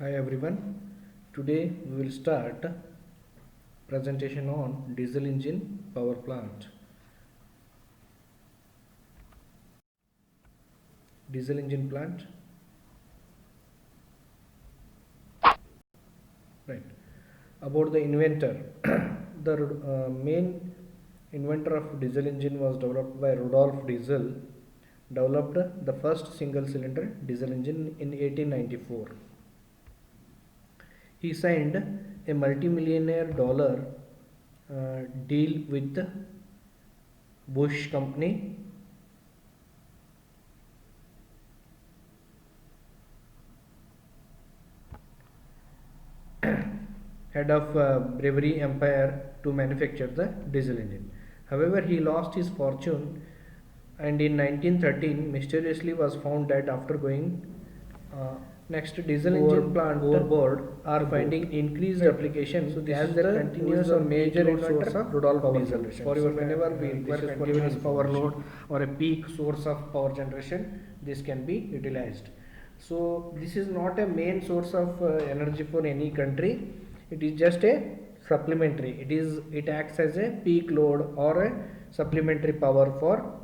Hi everyone. Today we will start presentation on diesel engine power plant. Diesel engine plant. Right. About the inventor. The main inventor of diesel engine was developed by Rudolf Diesel. Developed the first single cylinder diesel engine in 1894. He signed a multi-millionaire dollar deal with Bush Company. Head of Brewery Empire to manufacture the diesel engine. However, he lost his fortune and in 1913 mysteriously was found dead after going uh, next diesel engine plant overboard are finding increased application. So this as is the continuous or major source of Rudolf power generation. For your whenever we require continuous power load or a peak source of power generation, this can be utilized. So this is not a main source of energy for any country. It is just a supplementary. It acts as a peak load or a supplementary power for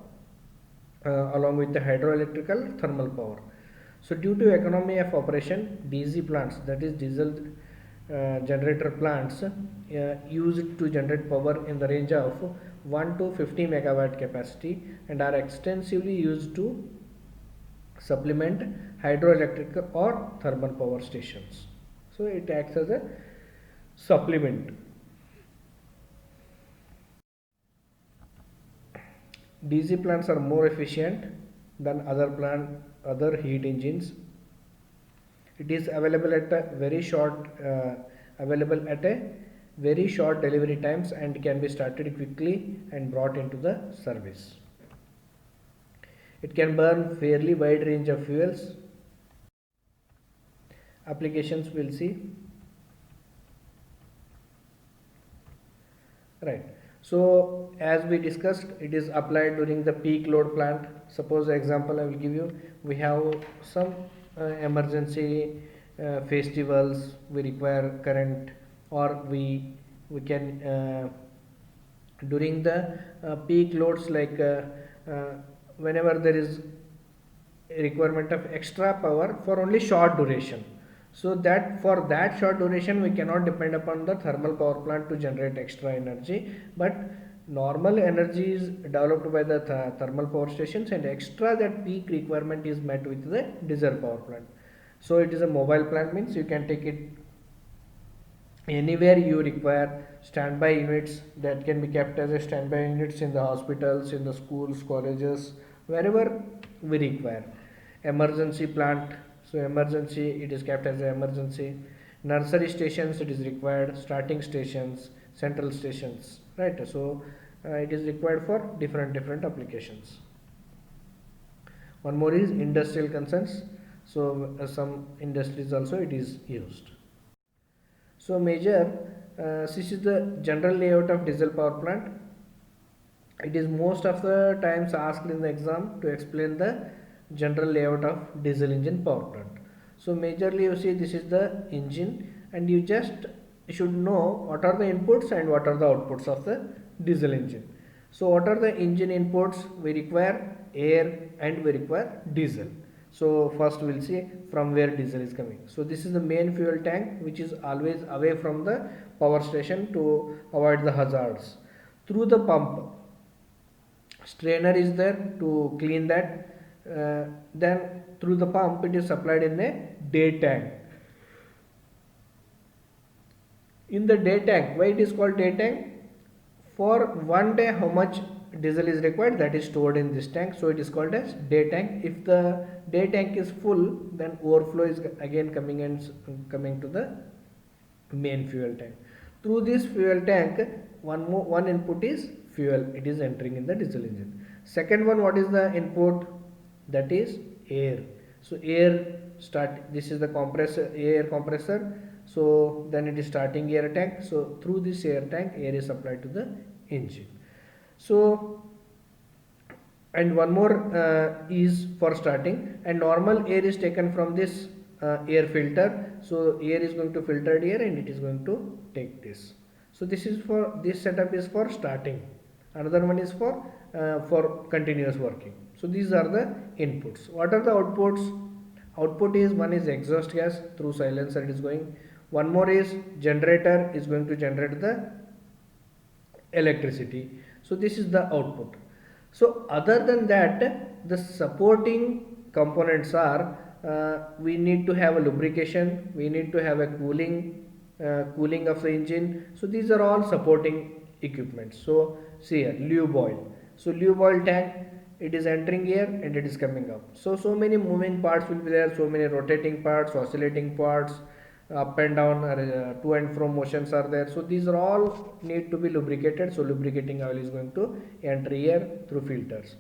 along with the hydroelectrical thermal power. So due to economy of operation, DZ plants, that is diesel generator plants, used to generate power in the range of 1 to 50 megawatt capacity and are extensively used to supplement hydroelectric or thermal power stations. So it acts as a supplement. DC plants are more efficient than other heat engines. It is available at a very short delivery times and can be started quickly and brought into the service. It can burn fairly wide range of fuels. Applications we'll see. Right. So as we discussed, it is applied during the peak load plant. Suppose example I will give you. We have some emergency festivals. We require current, or we can during the peak loads like whenever there is a requirement of extra power for only short duration. So that for that short duration we cannot depend upon the thermal power plant to generate extra energy, but normal energy is developed by the thermal power stations and extra that peak requirement is met with the diesel power plant. So it is a mobile plant, means you can take it anywhere you require. Standby units that can be kept as a standby units in the hospitals, in the schools, colleges, wherever we require. Emergency plant, so emergency it is kept as an emergency. Nursery stations it is required, starting stations, central stations, right? So it is required for different applications. One more is industrial concerns. So some industries also it is used. So this is the general layout of diesel power plant. It is most of the times asked in the exam to explain the general layout of diesel engine power plant. So majorly you see this is the engine and you just should know what are the inputs and what are the outputs of the diesel engine. So what are the engine inputs? We require air and we require diesel. So first we'll see from where diesel is coming. So this is the main fuel tank which is always away from the power station to avoid the hazards. Through the pump, strainer is there to clean that. Then through the pump it is supplied in a day tank. In the day tank, why it is called day tank? For one day how much diesel is required, that is stored in this tank, so it is called as day tank. If the day tank is full, then overflow is again coming to the main fuel tank. Through this fuel tank, one input is fuel, it is entering in the diesel engine. Second one, what is the input? That is air. So air this is the air compressor. So then it is starting air tank. So through this air tank, air is supplied to the engine. So and one more is for starting, and normal air is taken from this air filter. So air is going to filter here and it is going to take this. So this setup is for starting. Another one is for continuous working. So these are the inputs. What are the outputs? Output is, one is exhaust gas, through silencer it is going. One more is generator is going to generate the electricity. So this is the output. So other than that, the supporting components are, we need to have a lubrication, we need to have a cooling of the engine. So these are all supporting equipment. So see here, lube oil. So lube oil tank, it is entering here and it is coming up. So many moving parts will be there, so many rotating parts, oscillating parts, up and down, to and from motions are there. So these are all need to be lubricated. So lubricating oil is going to enter here through filters.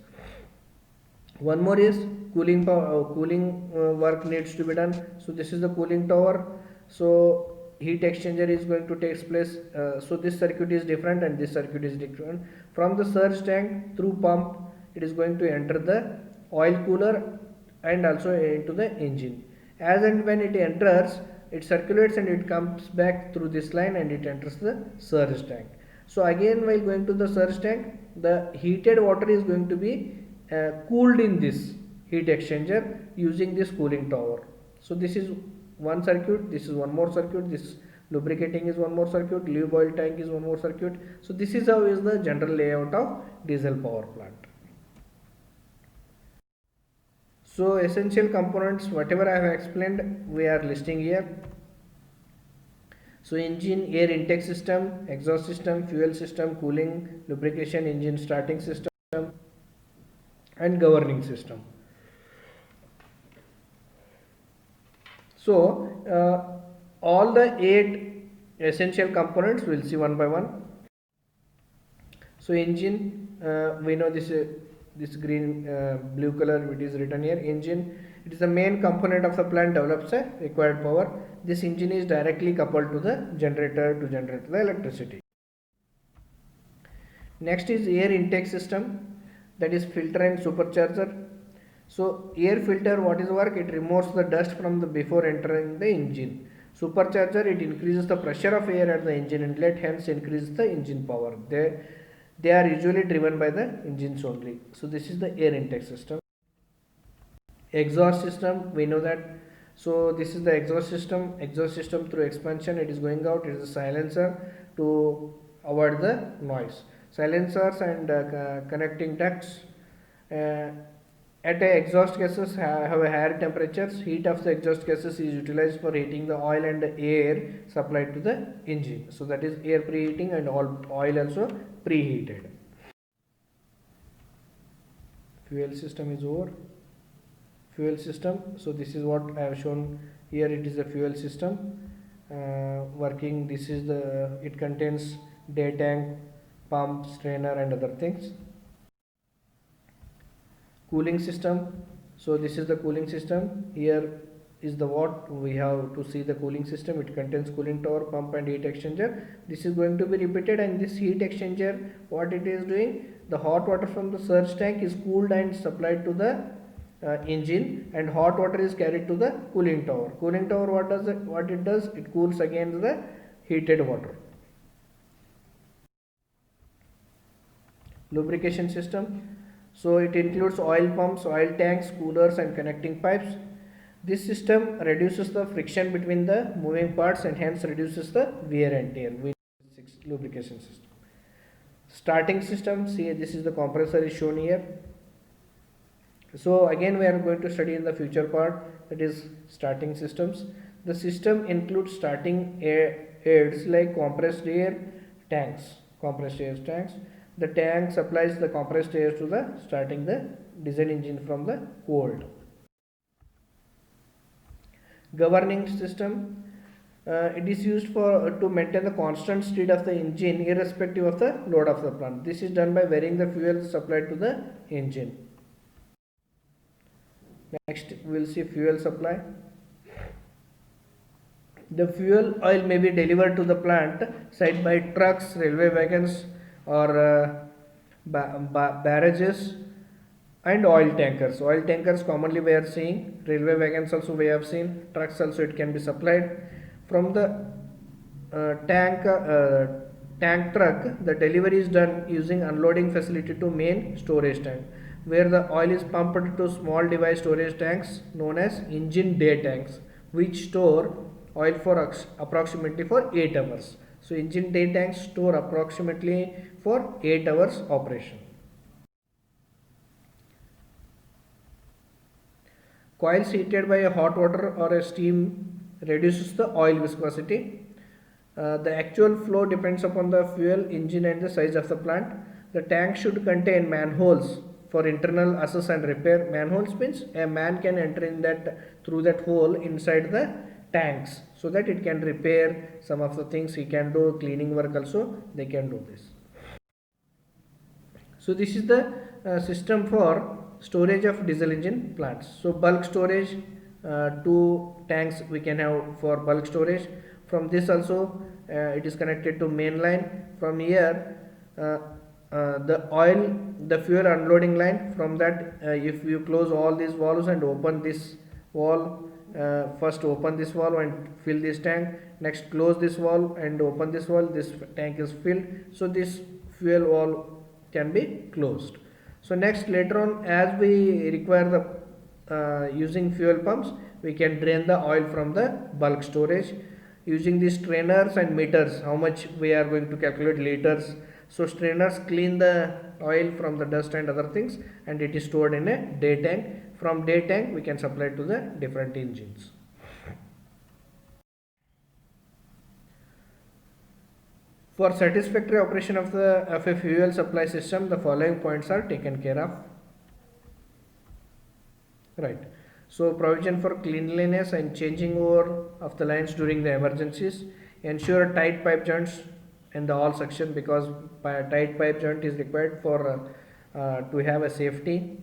One more is cooling work needs to be done. So this is the cooling tower. So heat exchanger is going to take place. So this circuit is different and this circuit is different. From the surge tank through pump, it is going to enter the oil cooler and also into the engine. As and when it enters, it circulates and it comes back through this line and it enters the surge tank. So again, while going to the surge tank, the heated water is going to be cooled in this heat exchanger using this cooling tower. So this is one circuit, this is one more circuit, this lubricating is one more circuit, lube oil tank is one more circuit. So this is how is the general layout of diesel power plant. So essential components, whatever I have explained, we are listing here. So engine, air intake system, exhaust system, fuel system, cooling, lubrication, engine starting system and governing system. So all the 8 essential components we'll see one by one. So engine, we know this green blue color which is written here. Engine, it is the main component of the plant, develops a required power. This engine is directly coupled to the generator to generate the electricity. Next is air intake system, that is filter and supercharger. So air filter, what is work? It removes the dust from the before entering the engine. Supercharger, it increases the pressure of air at the engine inlet, hence increases the engine power. They are usually driven by the engines only. So this is the air intake system. Exhaust system, we know that. So this is the exhaust system. Exhaust system, through expansion it is going out. It is a silencer to avoid the noise. Silencers and connecting ducts at a exhaust gases have a higher temperatures. Heat of the exhaust gases is utilized for heating the oil and the air supplied to the engine. So that is air preheating and oil also preheated. Fuel system is over. Fuel system, so this is what I have shown here. It is a fuel system working. This is it contains day tank, pump, strainer and other things. Cooling system, so this is the cooling system. Here is the what we have to see the cooling system. It contains cooling tower, pump and heat exchanger. This is going to be repeated, and this heat exchanger, what it is doing, the hot water from the surge tank is cooled and supplied to the engine, and hot water is carried to the cooling tower. Cooling tower, what it does, it cools against the heated water. Lubrication system, so it includes oil pumps, oil tanks, coolers and connecting pipes. This system reduces the friction between the moving parts and hence reduces the wear and tear. Lubrication system. Starting system, see this is the compressor is shown here. So again we are going to study in the future part, that is starting systems. The system includes starting aids like compressed air tanks. The tank supplies the compressed air to the starting the diesel engine from the cold. Governing system, it is used to maintain the constant speed of the engine irrespective of the load of the plant. This is done by varying the fuel supplied to the engine. Next we will see fuel supply. The fuel oil may be delivered to the plant site by trucks, railway wagons or barrages, And oil tankers. Oil tankers commonly we are seeing, railway wagons also we have seen, trucks also it can be supplied from the uh, tank uh, tank truck. The delivery is done using unloading facility to main storage tank, where the oil is pumped to small device storage tanks known as engine day tanks, which store oil for approximately for 8 hours. So engine day tanks store approximately for 8 hours operation. Coils heated by a hot water or a steam reduces the oil viscosity. The actual flow depends upon the fuel, engine and the size of the plant. The tank should contain manholes for internal access and repair. Manholes means a man can enter in that through that hole inside the tanks, so that it can repair some of the things. He can do cleaning work also, they can do this. So this is the system for storage of diesel engine plants. So bulk storage, two tanks we can have for bulk storage. From this also it is connected to main line. From here the fuel unloading line. From that if you close all these valves and open this valve, first open this valve and fill this tank, next close this valve and open this valve, this tank is filled, so this fuel valve can be closed. So next, later on, as we require the using fuel pumps, we can drain the oil from the bulk storage using these strainers and meters. How much we are going to calculate liters. So strainers clean the oil from the dust and other things, and it is stored in a day tank. From day tank we can supply to the different engines. For satisfactory operation of a fuel supply system, the following points are taken care of. Right. So provision for cleanliness and changing over of the lines during the emergencies. Ensure tight pipe joints in the all section, because tight pipe joint is required for to have a safety.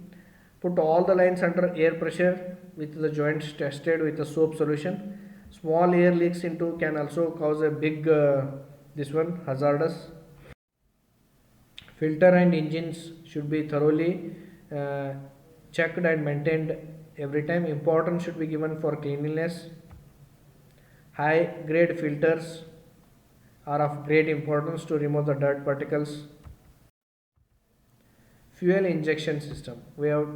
Put all the lines under air pressure with the joints tested with a soap solution. Small air leaks into can also cause a big this one hazardous. Filter and engines should be thoroughly checked and maintained every time. Importance should be given for cleanliness. High grade filters are of great importance to remove the dirt particles. Fuel injection system. We have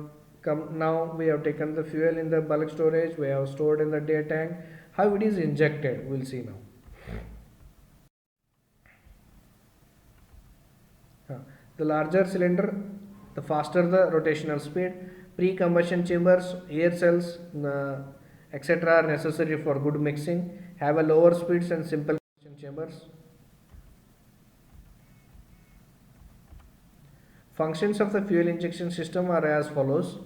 taken the fuel in the bulk storage, we have stored in the day tank. How it is injected, we'll see now. The larger cylinder, the faster the rotational speed. Pre-combustion chambers, air cells, etc. are necessary for good mixing. Have a lower speeds and simple combustion chambers. Functions of the fuel injection system are as follows.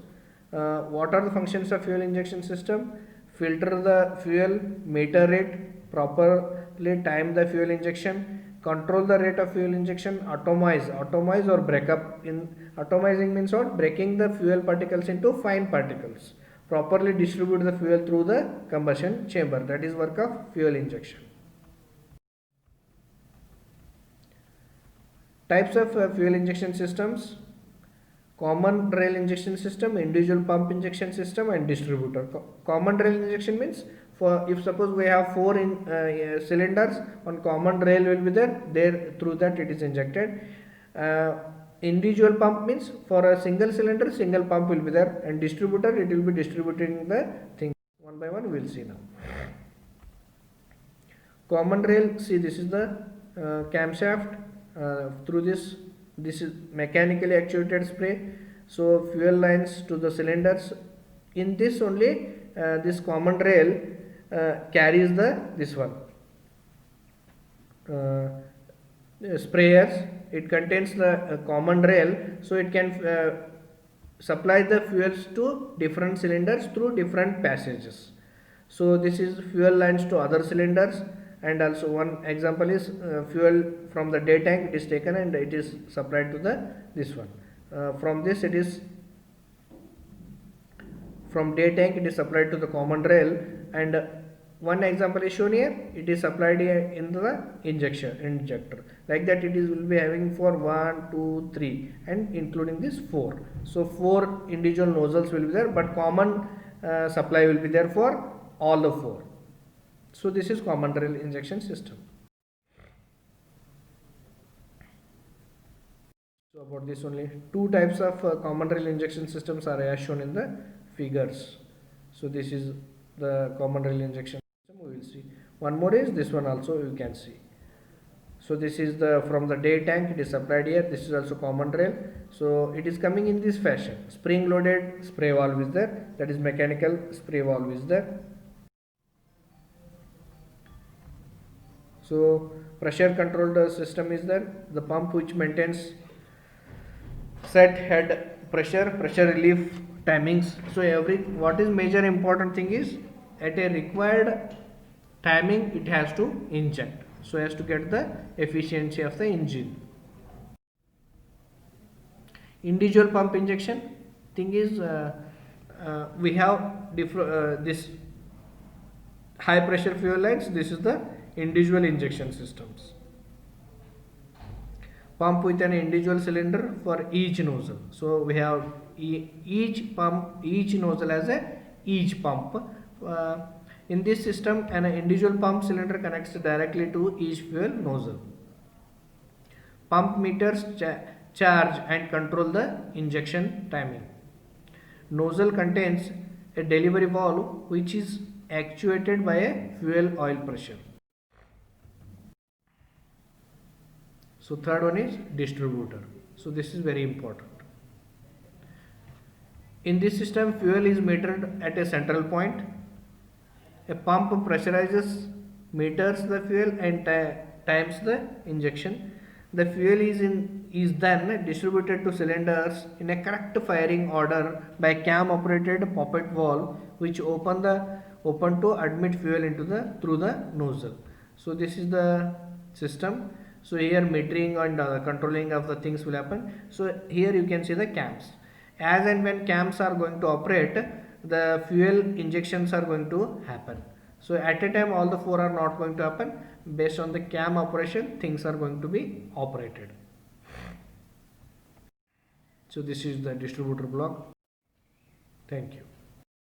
What are the functions of fuel injection system? Filter the fuel, meter it, properly time the fuel injection, control the rate of fuel injection, atomize or break up. In atomizing means what? Breaking the fuel particles into fine particles. Properly distribute the fuel through the combustion chamber. That is work of fuel injection. Types of fuel injection systems: common rail injection system, individual pump injection system, and distributor. Common rail injection means, for if suppose we have four cylinders, one common rail will be there through that it is injected. Individual pump means for a single cylinder, single pump will be there, and distributor, it will be distributing the thing one by one. We will see now. Common rail, see, this is the camshaft. Through this is mechanically actuated spray, so fuel lines to the cylinders. In this only this common rail carries this one sprayers. It contains the common rail, so it can supply the fuels to different cylinders through different passages. So this is fuel lines to other cylinders. And also one example is fuel from the day tank, it is taken and it is supplied to this one. From this it is from day tank, it is supplied to the common rail, and one example is shown here. It is supplied here in the injector. Like that, it is will be having for 1, 2, 3, and including this 4. So 4 individual nozzles will be there, but common supply will be there for all the 4. So this is common rail injection system. So about this only, two types of common rail injection systems are as shown in the figures. So this is the common rail injection system. We will see. One more is this one also you can see. So this is the from the day tank, it is supplied here. This is also common rail. So it is coming in this fashion. Spring loaded spray valve is there. That is mechanical spray valve is there. So pressure controlled system is there. The pump which maintains set head pressure relief timings. So what is major important thing is at a required timing it has to inject, so as to get the efficiency of the engine. Individual pump injection thing is we have this high pressure fuel lines. This is the individual injection systems. Pump with an individual cylinder for each nozzle. So we have each nozzle as each pump. In this system, an individual pump cylinder connects directly to each fuel nozzle. Pump meters charge and control the injection timing. Nozzle contains a delivery valve which is actuated by a fuel oil pressure. So third one is distributor. So this is very important. In this system, fuel is metered at a central point. A pump pressurizes, meters the fuel and times the injection. The fuel is then distributed to cylinders in a correct firing order by cam operated poppet valve which open to admit fuel into through the nozzle. So this is the system. So here metering and controlling of the things will happen. So here you can see the cams. As and when cams are going to operate, the fuel injections are going to happen. So at a time all the 4 are not going to happen. Based on the cam operation, things are going to be operated. So this is the distributor block. Thank you.